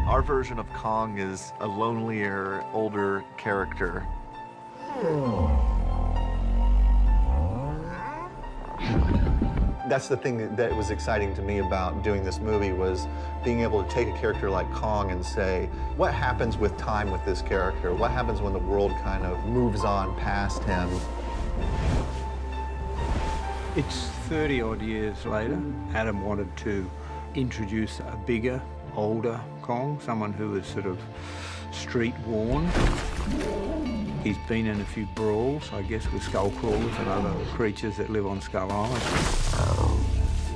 Our version of Kong is a lonelier, older character. That's the thing that was exciting to me about doing this movie, was being able to take a character like Kong and say, what happens with time with this character? What happens when the world kind of moves on past him? It's 30-odd years later. Adam wanted to introduce a bigger, older Kong, someone who was sort of street-worn. He's been in a few brawls, I guess, with skull crawlers and other creatures that live on Skull Island.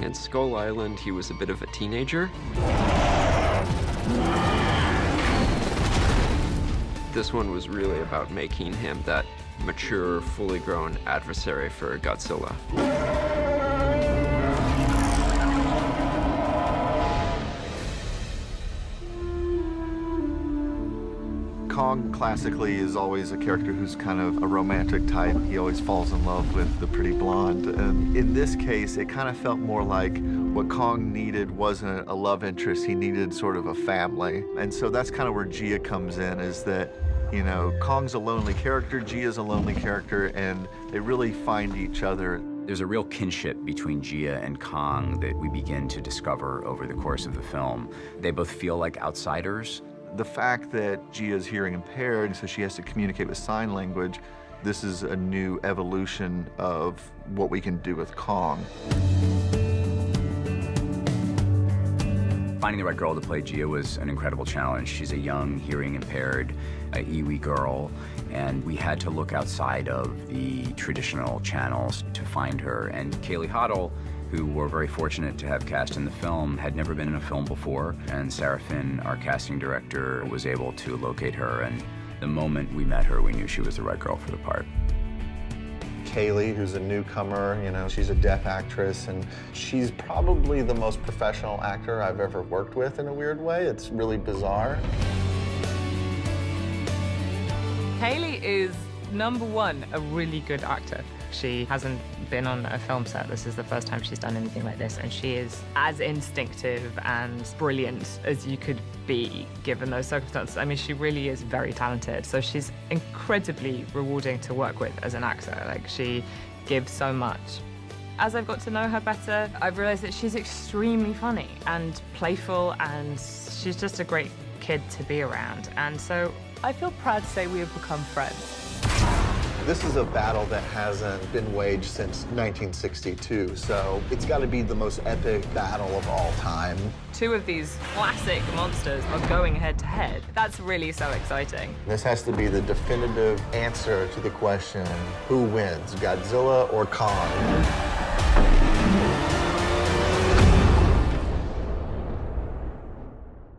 In Skull Island, he was a bit of a teenager. This one was really about making him that mature, fully grown adversary for Godzilla. Kong classically is always a character who's kind of a romantic type. He always falls in love with the pretty blonde. And in this case, it kind of felt more like what Kong needed wasn't a love interest. He needed sort of a family. And so that's kind of where Gia comes in, is that, you know, Kong's a lonely character, Gia's a lonely character, and they really find each other. There's a real kinship between Gia and Kong that we begin to discover over the course of the film. They both feel like outsiders. The fact that Gia's hearing impaired, so she has to communicate with sign language, this is a new evolution of what we can do with Kong. Finding the right girl to play Gia was an incredible challenge. She's a young, hearing-impaired Iwi girl, and we had to look outside of the traditional channels to find her. And Kaylee Hoddle, who we're very fortunate to have cast in the film, had never been in a film before, and Sarah Finn, our casting director, was able to locate her, and the moment we met her, we knew she was the right girl for the part. Kaylee, who's a newcomer, you know, she's a deaf actress, and she's probably the most professional actor I've ever worked with in a weird way. It's really bizarre. Kaylee is, number one, a really good actor. She hasn't been on a film set. This is the first time she's done anything like this, and she is as instinctive and brilliant as you could be given those circumstances. I mean, she really is very talented. So she's incredibly rewarding to work with as an actor. Like, she gives so much. As I've got to know her better, I've realized that she's extremely funny and playful, and she's just a great kid to be around. And so I feel proud to say we have become friends. This is a battle that hasn't been waged since 1962, so it's got to be the most epic battle of all time. Two of these classic monsters are going head to head. That's really so exciting. This has to be the definitive answer to the question, who wins, Godzilla or Kong?